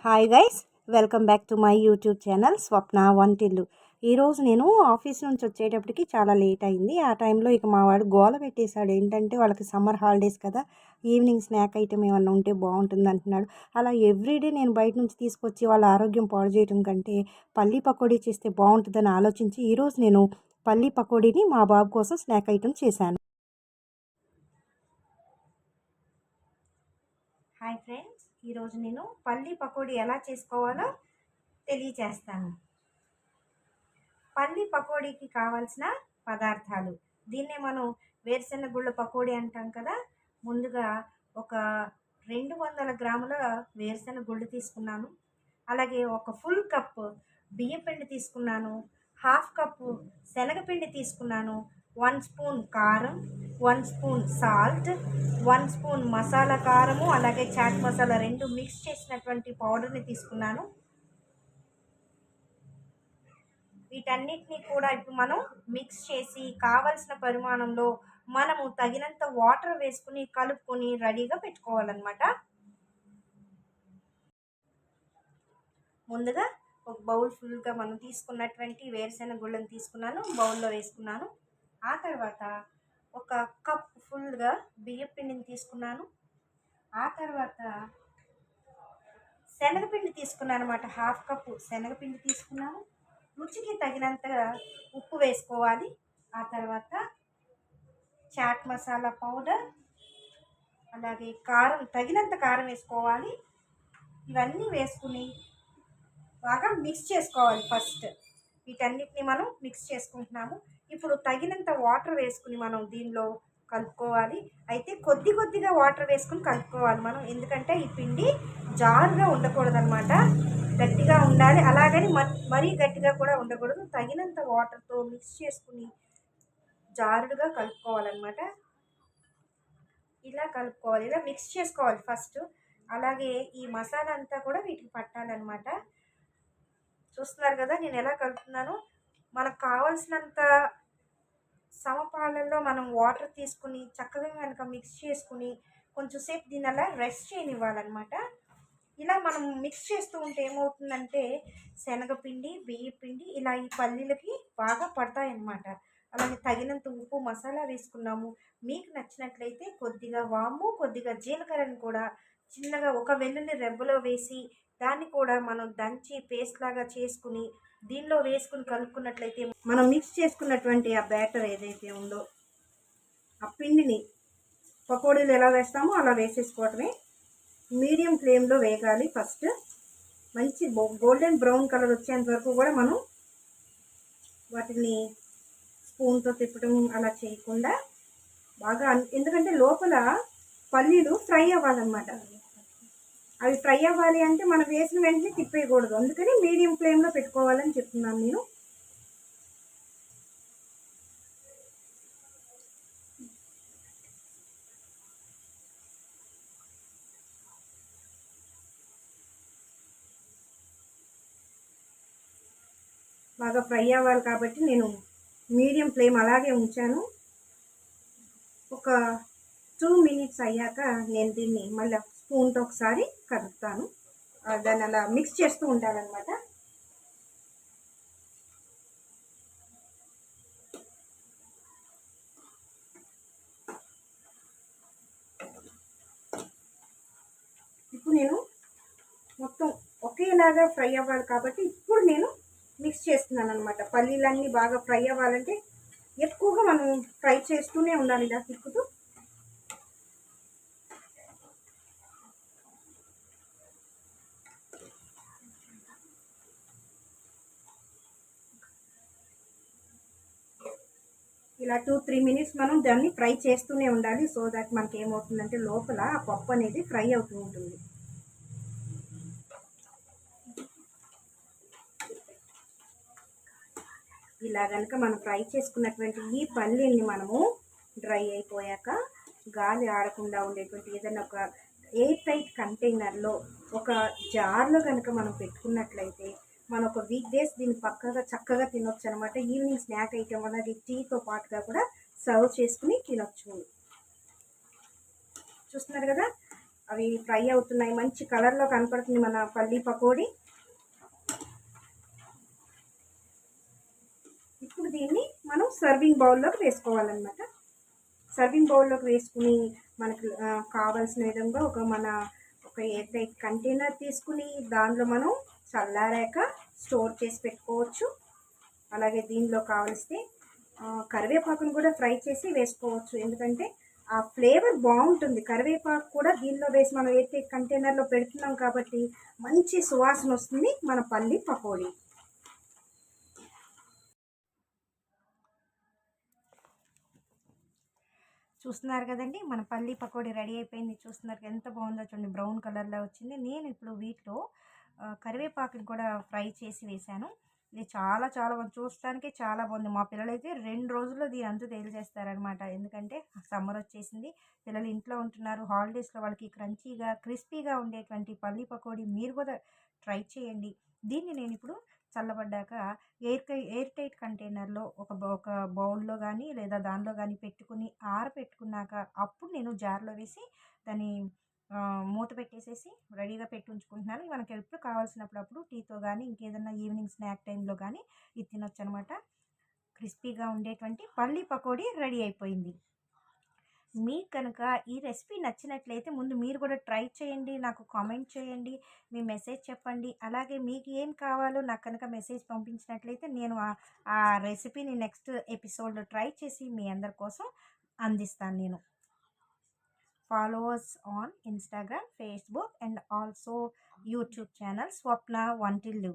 Hi guys, welcome back to my YouTube channel Swapna Vantillu. ఈరోజు నేను office నుంచి వచ్చేటప్పటికి చాలా లేట్ అయింది. ఆ టైంలో ఇక మా వాడు గోల పెట్టేశాడు. ఏంటంటే వాళ్ళకి సమ్మర్ హాలిడేస్ కదా, ఈవినింగ్ స్నాక్ ఐటెం ఏమన్నా ఉంటే బాగుంటుంది అంటున్నాడు. అలా ఎవ్రీడే నేను బయట నుంచి తీసుకొచ్చి వాళ్ళ ఆరోగ్యం పాడు చేయడం కంటే పల్లీ పకోడీ చేస్తే బాగుంటుందని ఆలోచించి ఈరోజు నేను పల్లీ పకోడీని మా బాబు కోసం స్నాక్ ఐటెం చేశాను. హాయ్ ఫ్రెండ్స్, ఈరోజు నేను పల్లీ పకోడీ ఎలా చేసుకోవాలో తెలియచేస్తాను. పల్లీ పకోడీకి కావాల్సిన పదార్థాలు, దీన్నే మనం వేరుశెనగ గుళ్ళ పకోడీ అంటాం కదా. ముందుగా ఒక 200 గ్రాముల వేరుశెనగ గుళ్ళు తీసుకున్నాను. అలాగే ఒక ఫుల్ కప్ బియ్యపిండి తీసుకున్నాను. హాఫ్ కప్పు శనగపిండి తీసుకున్నాను. 1 స్పూన్ కారం, 1 స్పూన్ సాల్ట్, 1 స్పూన్ మసాలా కారము, అలాగే చాట్ మసాలా 2 మిక్స్ చేసినటువంటి పౌడర్ని తీసుకున్నాను. వీటన్నిటిని కూడా ఇప్పుడు మనం మిక్స్ చేసి కావలసిన పరిమాణంలో మనము తగినంత వాటర్ వేసుకుని కలుపుకొని రెడీగా పెట్టుకోవాలన్నమాట. ముందుగా ఒక బౌల్ ఫుల్గా మనం తీసుకున్నటువంటి వేరుశెనగ గుళ్ళని తీసుకున్నాను, బౌల్లో వేసుకున్నాను. ఆ తర్వాత ఒక కప్ ఫుల్గా బియ్యం పిండిని తీసుకున్నాను. ఆ తర్వాత శనగపిండి తీసుకున్నాను అనమాట. హాఫ్ కప్పు శనగపిండి తీసుకున్నాను. రుచికి తగినంత ఉప్పు వేసుకోవాలి. ఆ తర్వాత చాట్ మసాలా పౌడర్, అలాగే కారం తగినంత కారం వేసుకోవాలి. ఇవన్నీ వేసుకుని బాగా మిక్స్ చేసుకోవాలి. ఫస్ట్ వీటన్నిటిని మనం మిక్స్ చేసుకుంటున్నాము. ఇప్పుడు తగినంత వాటర్ వేసుకుని మనం దీనిలో కలుపుకోవాలి. అయితే కొద్దిగా వాటర్ వేసుకుని కలుపుకోవాలి మనం, ఎందుకంటే ఈ పిండి జారుగా ఉండకూడదనమాట, గట్టిగా ఉండాలి. అలాగని మరీ గట్టిగా కూడా ఉండకూడదు. తగినంత వాటర్తో మిక్స్ చేసుకుని జారుడుగా కలుపుకోవాలన్నమాట. ఇలా కలుపుకోవాలి, ఇలా మిక్స్ చేసుకోవాలి ఫస్ట్. అలాగే ఈ మసాలా అంతా కూడా వీటికి పట్టాలన్నమాట. చూస్తున్నారు కదా నేను ఎలా కలుపుతున్నానో. మనకు కావాల్సినంత సమపాలల్లో మనం వాటర్ తీసుకుని చక్కగా కనుక మిక్స్ చేసుకుని కొంచెం సేపు దీని అలా రెస్ట్ చేయనివ్వాలన్నమాట. ఇలా మనం మిక్స్ చేస్తూ ఉంటే ఏమవుతుందంటే శనగపిండి, బియ్యపిండి ఇలా ఈ పల్లీలకి బాగా పడతాయన్నమాట. అలాగే తగినంత ఉప్పు, మసాలా వేసుకున్నాము. మీకు నచ్చినట్లయితే కొద్దిగా వాము, కొద్దిగా జీలకర్రని కూడా చిన్నగా ఒక వెల్లుల్లి రెబ్బలో వేసి దాన్ని కూడా మనం దంచి పేస్ట్ లాగా చేసుకుని దీనిలో వేసుకుని కలుపుకున్నట్లయితే మనం మిక్స్ చేసుకున్నటువంటి ఆ బ్యాటర్ ఏదైతే ఉందో ఆ పిండిని పకోడీలు ఎలా వేస్తామో అలా వేసేసుకోవటమే. మీడియం ఫ్లేమ్లో వేగాలి ఫస్ట్. మంచి గోల్డెన్ బ్రౌన్ కలర్ వచ్చేంత వరకు కూడా మనం వాటిని స్పూన్తో తిప్పడం అలా చేయకుండా బాగా, ఎందుకంటే లోపల పల్లీలు ఫ్రై అవ్వాలన్నమాట. అవి ఫ్రై అవ్వాలి అంటే మనం వేసిన వెంటనే తిప్పేయకూడదు. అందుకని మీడియం ఫ్లేమ్లో పెట్టుకోవాలని చెప్తున్నాను నేను. బాగా ఫ్రై అవ్వాలి కాబట్టి నేను మీడియం ఫ్లేమ్ అలాగే ఉంచాను. ఒక 2 మినిట్స్ అయ్యాక నేను దీన్ని మళ్ళీ స్పూన్తో ఒకసారి కలుపుతాను. దాన్ని అలా మిక్స్ చేస్తూ ఉండాలన్నమాట. ఇప్పుడు నేను మొత్తం ఒకేలాగా ఫ్రై అవ్వాలి కాబట్టి ఇప్పుడు నేను మిక్స్ చేస్తున్నాను అనమాట. పల్లీలన్నీ బాగా ఫ్రై అవ్వాలంటే ఎక్కువగా మనం ఫ్రై చేస్తూనే ఉండాలి ఇలా తిప్పుతూ. ఇలా 2-3 మినిట్స్ మనం దాన్ని ఫ్రై చేస్తూనే ఉండాలి. సో దట్ మనకి ఏమవుతుందంటే లోపల ఆ పప్పు అనేది ఫ్రై అవుతూ ఉంటుంది. ఇలా కనుక మనం ఫ్రై చేసుకున్నటువంటి ఈ పల్లీల్ని మనము డ్రై అయిపోయాక గాలి ఆడకుండా ఉండేటువంటి ఏదైనా ఒక ఎయిర్ టైట్ కంటైనర్లో ఒక జార్లో కనుక మనం పెట్టుకున్నట్లయితే మనం ఒక వీక్ డేస్ దీన్ని పక్కగా చక్కగా తినొచ్చు అనమాట. ఈవినింగ్ స్నాక్ ఐటెం అలాగే టీతో పాటుగా కూడా సర్వ్ చేసుకుని తినొచ్చు. చూస్తున్నారు కదా, అవి ఫ్రై అవుతున్నాయి, మంచి కలర్లో కనపడుతుంది మన పల్లీ పకోడీ. ఇప్పుడు దీన్ని మనం సర్వింగ్ బౌల్లోకి వేసుకోవాలన్నమాట. సర్వింగ్ బౌల్లోకి వేసుకుని మనకు కావాల్సిన విధంగా ఒక ఎయిర్ టైట్ కంటైనర్ తీసుకుని దానిలో మనం చల్లారాక స్టోర్ చేసి పెట్టుకోవచ్చు. అలాగే దీనిలో కావలిస్తే కరివేపాకును కూడా ఫ్రై చేసి వేసుకోవచ్చు, ఎందుకంటే ఆ ఫ్లేవర్ బాగుంటుంది. కరివేపాకు కూడా దీనిలో వేసి మనం ఎయిర్ టైట్ కంటైనర్లో పెడుతున్నాం కాబట్టి మంచి సువాసన వస్తుంది మన పల్లి పకోడీ. చూస్తున్నారు కదండి, మన పల్లి పకోడీ రెడీ అయిపోయింది. చూస్తున్నారు ఎంత బాగుందో చూడండి, బ్రౌన్ కలర్లో వచ్చింది. నేను ఇప్పుడు వీటిలో కరివేపాకుని కూడా ఫ్రై చేసి వేశాను. ఇది చాలా చాలా బాగుంది, చూడటానికి చాలా బాగుంది. మా పిల్లలు అయితే 2 రోజుల్లో దీని అంతా తేల్చేస్తారనమాట. ఎందుకంటే సమ్మర్ వచ్చేసింది, పిల్లలు ఇంట్లో ఉంటున్నారు, హాలిడేస్లో వాళ్ళకి క్రంచీగా క్రిస్పీగా ఉండేటువంటి పల్లి పకోడీ మీరు కూడా ట్రై చేయండి. దీన్ని నేను ఇప్పుడు చల్లబడ్డాక ఎయిర్ టైట్ కంటైనర్లో ఒక బౌల్లో కానీ లేదా దానిలో కానీ పెట్టుకుని ఆరబెట్టుకున్నాక అప్పుడు నేను జార్లో వేసి దాన్ని మూత పెట్టేసేసి రెడీగా పెట్టి ఉంచుకుంటున్నాను. మనకి ఎప్పుడు కావాల్సినప్పుడు అప్పుడు టీతో కానీ ఇంకేదన్నా ఈవినింగ్ స్నాక్ టైంలో కానీ ఇది తినొచ్చు అనమాట. క్రిస్పీగా ఉండేటువంటి పల్లి పకోడీ రెడీ అయిపోయింది. మీకు కనుక ఈ రెసిపీ నచ్చినట్లయితే ముందు మీరు కూడా ట్రై చేయండి, నాకు కామెంట్ చేయండి, మీ మెసేజ్ చెప్పండి. అలాగే మీకు ఏం కావాలో నాకు కనుక మెసేజ్ పంపించినట్లయితే నేను ఆ రెసిపీని నెక్స్ట్ ఎపిసోడ్లో ట్రై చేసి మీ అందరి కోసం అందిస్తాను నేను. Follow us on Instagram, Facebook and also YouTube channel Swapna Vantillu.